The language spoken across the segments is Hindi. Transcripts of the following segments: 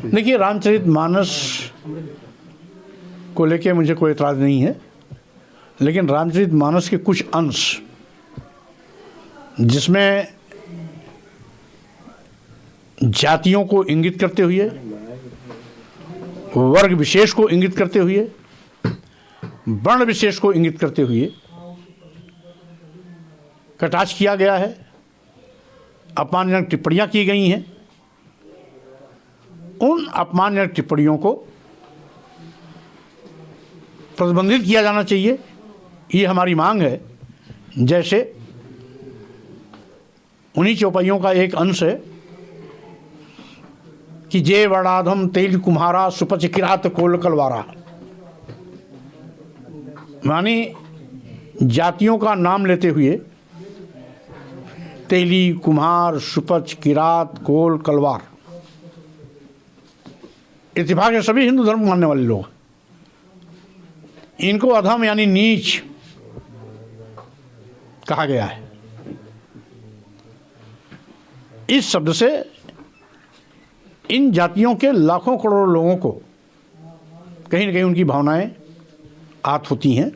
देखिए, रामचरितमानस को लेके मुझे कोई एतराज़ नहीं है, लेकिन रामचरितमानस के कुछ अंश जिसमें जातियों को इंगित करते हुए, वर्ग विशेष को इंगित करते हुए, वर्ण विशेष को इंगित करते हुए कटाक्ष किया गया है, अपमानजनक टिप्पणियां की गई हैं, उन अपमानजनक टिप्पणियों को प्रतिबंधित किया जाना चाहिए। ये हमारी मांग है। जैसे उन्हीं चौपाइयों का एक अंश है कि जे वड़ाधम तेल कुम्हारा सुपच किरात कोल कलवारा, मानी जातियों का नाम लेते हुए तेली, कुम्हार, सुपच, किरात, कोल, कलवार, इत्तेफाक है सभी हिंदू धर्म मानने वाले लोग, इनको अधम यानी नीच कहा गया है। इस शब्द से इन जातियों के लाखों करोड़ों लोगों को कहीं न कहीं उनकी भावनाएं आहत होती हैं।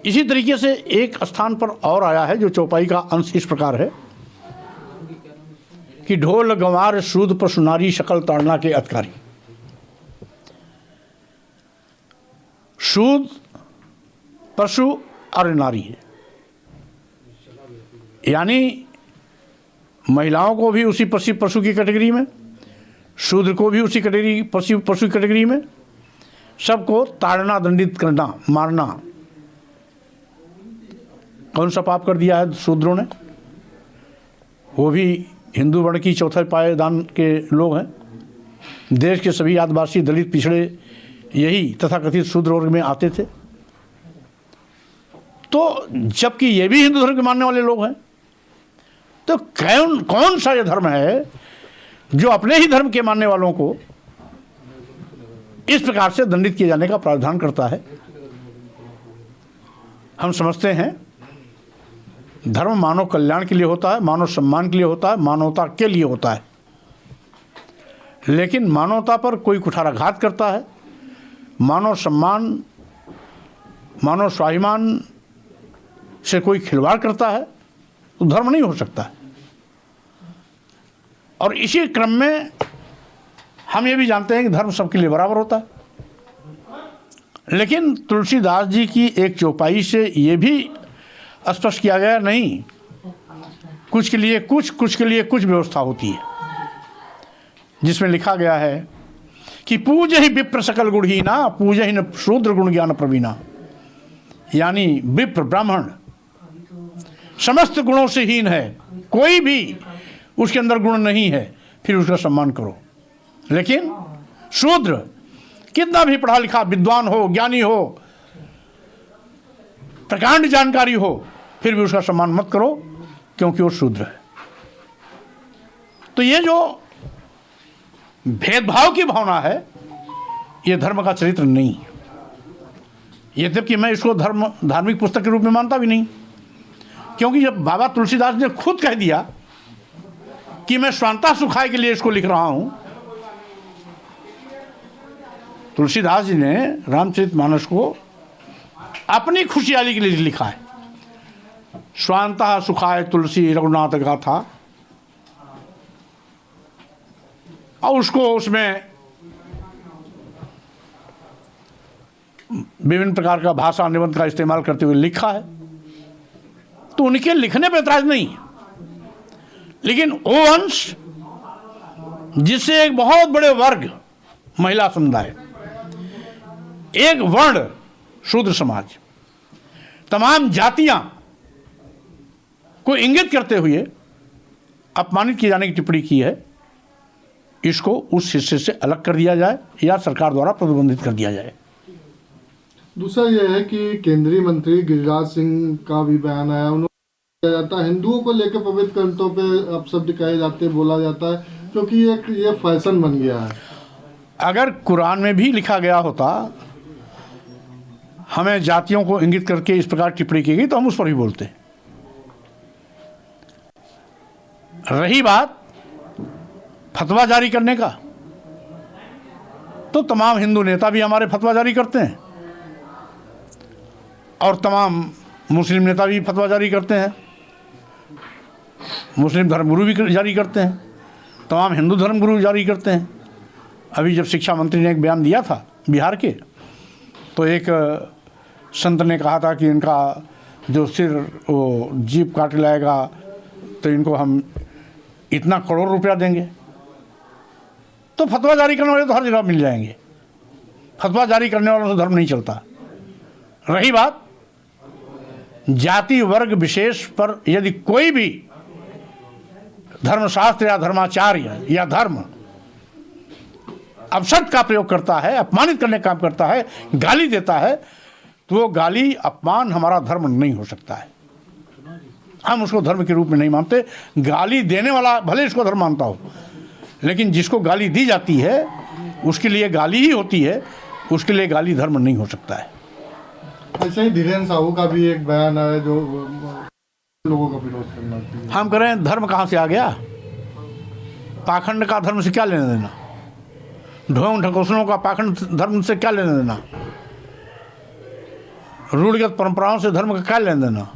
इसी तरीके से एक स्थान पर और आया है जो चौपाई का अंश इस प्रकार है कि ढोल गंवार सूद पशु नारी शकल ताड़ना के अधिकारी। सूद पशु और नारी है, यानी महिलाओं को भी उसी पशु की कैटेगरी में, शूद्र को भी उसी कैटेगरी पशु की कैटेगरी में, सबको ताड़ना, दंडित करना, मारना। कौन सा पाप कर दिया है शूद्रों ने? वो भी हिंदू वर्ण की चौथे पायदान के लोग हैं। देश के सभी आदिवासी, दलित, पिछड़े यही तथाकथित शूद्र वर्ग में आते थे। तो जबकि ये भी हिंदू धर्म के मानने वाले लोग हैं, तो कौन सा ये धर्म है जो अपने ही धर्म के मानने वालों को इस प्रकार से दंडित किए जाने का प्रावधान करता है? हम समझते हैं धर्म मानव कल्याण के लिए होता है, मानव सम्मान के लिए होता है, मानवता के लिए होता है। लेकिन मानवता पर कोई कुठाराघात करता है, मानव सम्मान, मानव स्वाभिमान से कोई खिलवाड़ करता है, तो धर्म नहीं हो सकता है। और इसी क्रम में हम ये भी जानते हैं कि धर्म सबके लिए बराबर होता है। लेकिन तुलसीदास जी की एक चौपाई से ये भी स्पष्ट किया गया, नहीं, कुछ के लिए कुछ के लिए कुछ व्यवस्था होती है, जिसमें लिखा गया है कि पूज ही विप्र सकल गुणहीना, पूज ही न शूद्र गुण ज्ञान प्रवीणा। यानी विप्र ब्राह्मण समस्त गुणों से हीन है, कोई भी उसके अंदर गुण नहीं है, फिर उसका सम्मान करो। लेकिन शूद्र कितना भी पढ़ा लिखा विद्वान हो, ज्ञानी हो, प्रकांड जानकारी हो, फिर भी उसका सम्मान मत करो, क्योंकि वो शूद्र है। तो ये जो भेदभाव की भावना है, ये धर्म का चरित्र नहीं। ये जबकि मैं इसको धार्मिक पुस्तक के रूप में मानता भी नहीं, क्योंकि जब बाबा तुलसीदास ने खुद कह दिया कि मैं स्वांता सुखाय के लिए इसको लिख रहा हूं, तुलसीदास जी ने रामचरितमानस को अपनी खुशहाली के लिए लिखा है। स्वांता सुखाय तुलसी रघुनाथ गाथा, और उसको उसमें विभिन्न प्रकार का भाषा निबंध का इस्तेमाल करते हुए लिखा है। तो उनके लिखने पर ऐतराज नहीं, लेकिन वो अंश जिससे एक बहुत बड़े वर्ग, महिला समुदाय, एक वर्ण शूद्र समाज, तमाम जातियां को इंगित करते हुए अपमानित किए जाने की टिप्पणी की है, इसको उस हिस्से से अलग कर दिया जाए या सरकार द्वारा प्रतिबंधित कर दिया जाए। दूसरा यह है कि केंद्रीय मंत्री गिरिराज सिंह का भी बयान आया, उन्होंने किया जाता है हिंदुओं को लेकर पवित्र ग्रंथों पे अपशब्द कहे जाते, बोला जाता है, क्योंकि ये फैशन बन गया है। अगर कुरान में भी लिखा गया होता हमें जातियों को इंगित करके इस प्रकार टिप्पणी की गई, तो हम उस पर भी बोलते। रही बात फतवा जारी करने का, तो तमाम हिंदू नेता भी हमारे फतवा जारी करते हैं और तमाम मुस्लिम नेता भी फतवा जारी करते हैं, मुस्लिम धर्मगुरु भी जारी करते हैं, तमाम हिंदू धर्मगुरु जारी करते हैं। अभी जब शिक्षा मंत्री ने एक बयान दिया था बिहार के, तो एक संत ने कहा था कि इनका जो सिर वो जीप काट लाएगा तो इनको हम इतना करोड़ रुपया देंगे। तो फतवा जारी करने वाले तो हर जगह मिल जाएंगे, फतवा जारी करने वालों से धर्म नहीं चलता। रही बात जाति वर्ग विशेष पर, यदि कोई भी धर्मशास्त्र या धर्माचार्य या धर्म अपशब्द का प्रयोग करता है, अपमानित करने का काम करता है, गाली देता है, तो वो गाली अपमान हमारा धर्म नहीं हो सकता है। हम उसको धर्म के रूप में नहीं मानते। गाली देने वाला भले इसको धर्म मानता हो, लेकिन जिसको गाली दी जाती है उसके लिए गाली ही होती है, उसके लिए गाली धर्म नहीं हो सकता है। ऐसे ही धीरेन्द्र साहू का भी एक बयान है जो लोगों का विरोध करना चाहिए। हम करें धर्म कहाँ से आ गया? पाखंड का धर्म से क्या लेना देना? ढोंग ढकोसलों का पाखंड धर्म से क्या लेना देना? रूढ़िगत परंपराओं से धर्म का क्या लेना देना?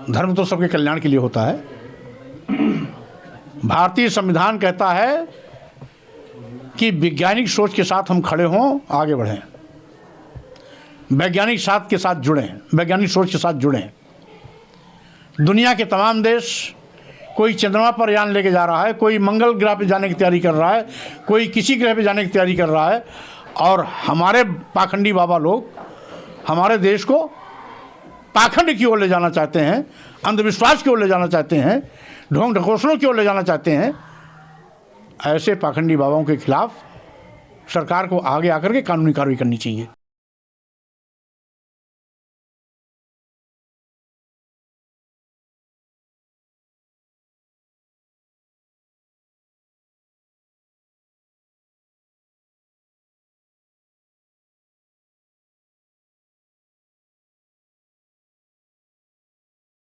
धर्म तो सबके कल्याण के लिए होता है। भारतीय संविधान कहता है कि वैज्ञानिक सोच के साथ हम खड़े हों, आगे बढ़ें, वैज्ञानिक साथ के साथ जुड़ें, वैज्ञानिक सोच के साथ जुड़ें। दुनिया के तमाम देश, कोई चंद्रमा पर यान लेके जा रहा है, कोई मंगल ग्रह पे जाने की तैयारी कर रहा है, कोई किसी ग्रह पे जाने की तैयारी कर रहा है, और हमारे पाखंडी बाबा लोग हमारे देश को पाखंड की ओर ले जाना चाहते हैं, अंधविश्वास की ओर ले जाना चाहते हैं, ढोंग ढकोसलों की ओर ले जाना चाहते हैं। ऐसे पाखंडी बाबाओं के खिलाफ सरकार को आगे आकर के कानूनी कार्रवाई करनी चाहिए।